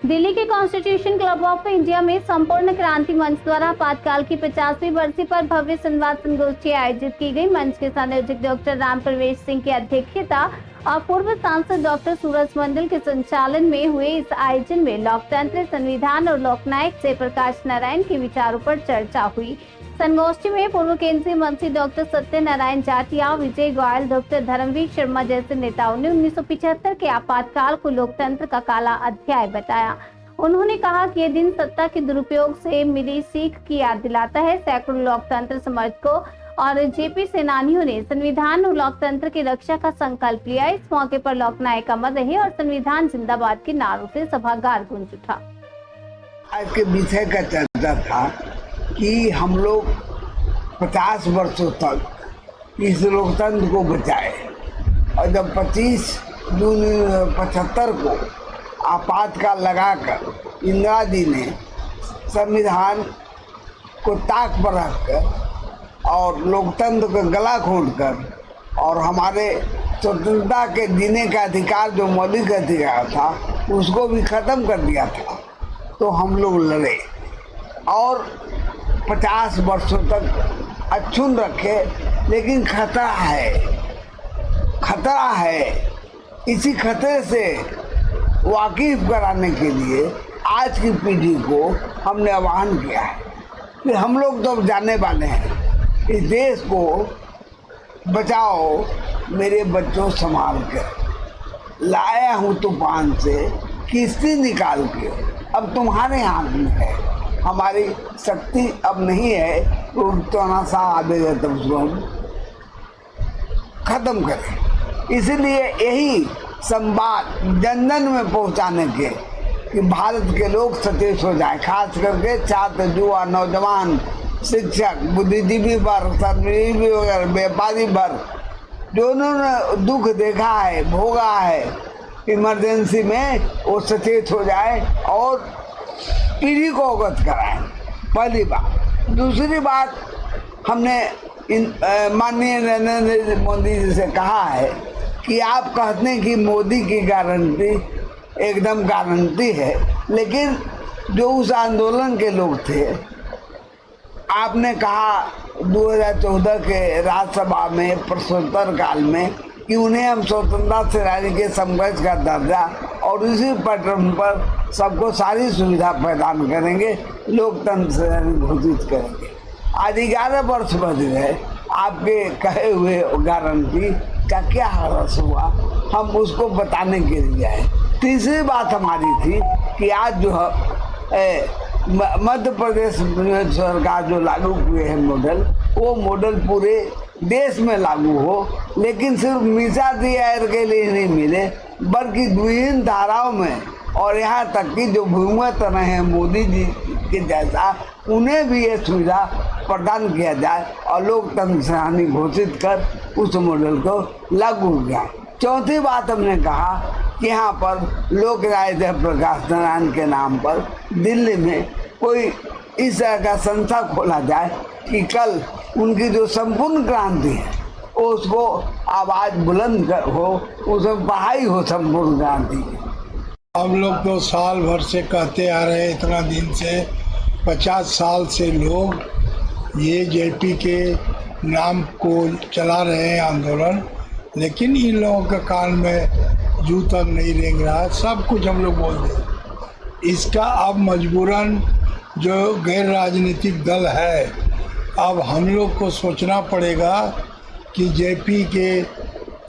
दिल्ली के constitution club of India में संपूर्ण क्रांति मंच द्वारा आपातकाल की 50वीं बरसी पर भव्य संवाद संगोष्ठी आयोजित की गई। मंच के संयोजक डॉक्टर राम प्रवेश सिंह की अध्यक्षता और पूर्व सांसद डॉक्टर सूरज मंडल के संचालन में हुए इस आयोजन में लोकतंत्र, संविधान और लोकनायक से प्रकाश नारायण के विचारों पर चर्चा हुई। संगोष्ठी में पूर्व केंद्रीय मंत्री डॉक्टर सत्यनारायण जाटिया, विजय गोयल, डॉक्टर धर्मवीर शर्मा जैसे नेताओं ने 1975 के आपातकाल को लोकतंत्र का काला अध्याय बताया। उन्होंने कहा कि यह दिन सत्ता के दुरुपयोग से मिली सीख की याद दिलाता है। सैकड़ों लोकतंत्र समर्थकों और जेपी सेनानियों ने संविधान और लोकतंत्र की रक्षा का संकल्प लिया। इस मौके पर लोकनायक अमर रहे और संविधान जिंदाबाद के नारों से सभागार गूंज उठा। आज के विषय का चर्चा था कि हम लोग 50 वर्षों तक इस लोकतंत्र को बचाए और जब 25 जून 75 को आपातकाल लगाकर इंदिरा जी ने संविधान को ताक पर रखकर और लोकतंत्र को गला खोदकर और हमारे स्वतंत्रता के जीने का अधिकार जो मौलिक अधिकार था उसको भी खत्म कर दिया था, तो हम लोग लड़े और 50 वर्षों तक अक्षुण्ण रखे। लेकिन खतरा है। इसी खतरे से वाकिफ कराने के लिए आज की पीढ़ी को हमने आह्वान किया है कि हम लोग तो अब जाने वाले हैं, इस देश को बचाओ, मेरे बच्चों संभाल कर लाया हूँ तूफान से किश्ती निकाल के, अब तुम्हारे हाथ में है, हमारी शक्ति अब नहीं है, तो सा आवेगा तब उसको हम खत्म करें। इसीलिए यही संवाद जन जन में पहुंचाने के कि भारत के लोग सचेत हो जाए, खास करके छात्र, युवा, नौजवान, शिक्षक, बुद्धिजीवी वर्ग, श्रमजीवी वगैरह, व्यापारी वर्ग, जो उन्होंने दुख देखा है, भोगा है इमरजेंसी में, वो सचेत हो जाए और पीढ़ी को अवगत कराए। पहली बात। दूसरी बात, हमने माननीय नरेंद्र मोदी जी से कहा है कि आप कहते हैं कि मोदी की गारंटी एकदम गारंटी है, लेकिन जो उस आंदोलन के लोग थे, आपने कहा 2014 के राज्यसभा में प्रश्नोत्तर काल में कि उन्हें हम स्वतंत्रता सेनानी के संघर्ष का दर्जा और इसी पैटर्न पर सबको सारी सुविधा प्रदान करेंगे, लोकतंत्र सेनानी घोषित करेंगे। आज 11 वर्ष बज गए, आपके कहे हुए गारंटी का क्या हर्ष हुआ, हम उसको बताने के लिए आए। तीसरी बात हमारी थी कि आज जो मध्य प्रदेश सरकार जो लागू हुए हैं मॉडल, वो मॉडल पूरे देश में लागू हो, लेकिन सिर्फ मीसादी एयर के लिए नहीं मिले, बल्कि विभिन्न धाराओं में, और यहाँ तक कि जो भूमिगत रहे हैं मोदी जी के जैसा, उन्हें भी ये सुविधा प्रदान किया जाए और लोकतंत्र सेनानी घोषित कर उस मॉडल को लागू किया। चौथी बात हमने कहा कि यहाँ पर लोक नायक प्रकाश नारायण के नाम पर दिल्ली में कोई इस तरह का संस्था खोला जाए कि कल उनकी जो संपूर्ण क्रांति है उसको आवाज़ बुलंद हो, उसमें पढ़ाई हो संपूर्ण क्रांति की। हम लोग तो साल भर से कहते आ रहे हैं, इतना दिन से 50 साल से लोग ये जेपी के नाम को चला रहे हैं आंदोलन, लेकिन इन लोगों के कान में जू तक नहीं रेंग रहा। सब कुछ हम लोग बोल दें। इसका अब मजबूरन जो गैर राजनीतिक दल है, अब हम लोग को सोचना पड़ेगा कि जेपी के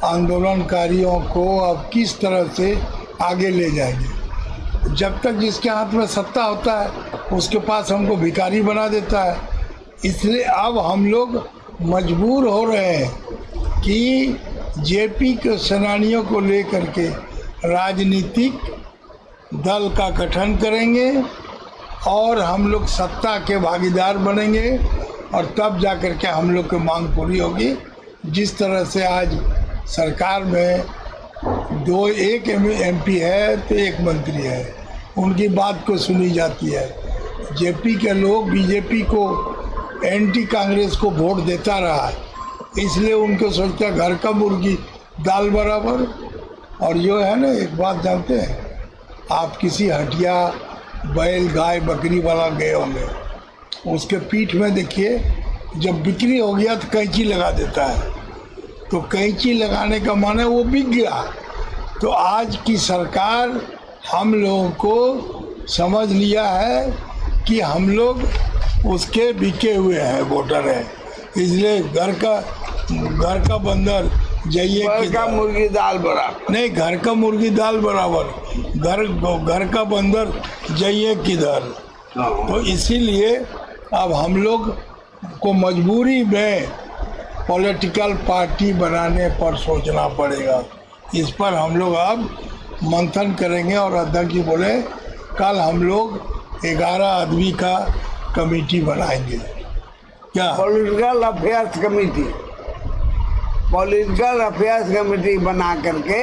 आंदोलनकारियों को अब किस तरह से आगे ले जाएंगे। जब तक जिसके हाथ में सत्ता होता है उसके पास हमको भिखारी बना देता है। इसलिए अब हम लोग मजबूर हो रहे हैं कि जेपी के सेनानियों को लेकर के राजनीतिक दल का गठन करेंगे और हम लोग सत्ता के भागीदार बनेंगे, और तब जा कर के हम लोग की मांग पूरी होगी। जिस तरह से आज सरकार में एक एमपी है तो एक मंत्री है, उनकी बात को सुनी जाती है। जेपी के लोग बीजेपी को, एंटी कांग्रेस को वोट देता रहा है, इसलिए उनको सोचता घर का मुर्गी दाल बराबर। और जो है ना, एक बात जानते हैं, आप किसी हटिया बैल गाय बकरी वाला गए होंगे, उसके पीठ में देखिए जब बिक्री हो गया तो कैंची लगा देता है, तो कैंची लगाने का माने वो बिक गया। तो आज की सरकार हम लोगों को समझ लिया है कि हम लोग उसके बिके हुए हैं वोटर हैं, इसलिए घर का बंदर जाइए घर का मुर्गी दाल बराबर नहीं, घर का मुर्गी दाल बराबर, घर का बंदर जाइए किधर। तो इसीलिए अब हम लोग को मजबूरी में पॉलिटिकल पार्टी बनाने पर सोचना पड़ेगा। इस पर हम लोग अब मंथन करेंगे और अध्यक्ष जी बोले कल हम लोग 11 आदमी का कमेटी बनाएंगे। क्या पॉलिटिकल अफेयर्स कमेटी बना करके,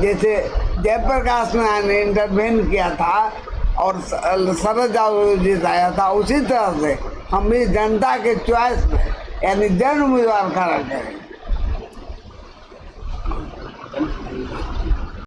जैसे जयप्रकाश नारायण ने इंटरवेन किया था और शरद यादव जिताया था, उसी तरह से हम भी जनता के चॉइस में यानी जन उम्मीदवार खड़ा करें।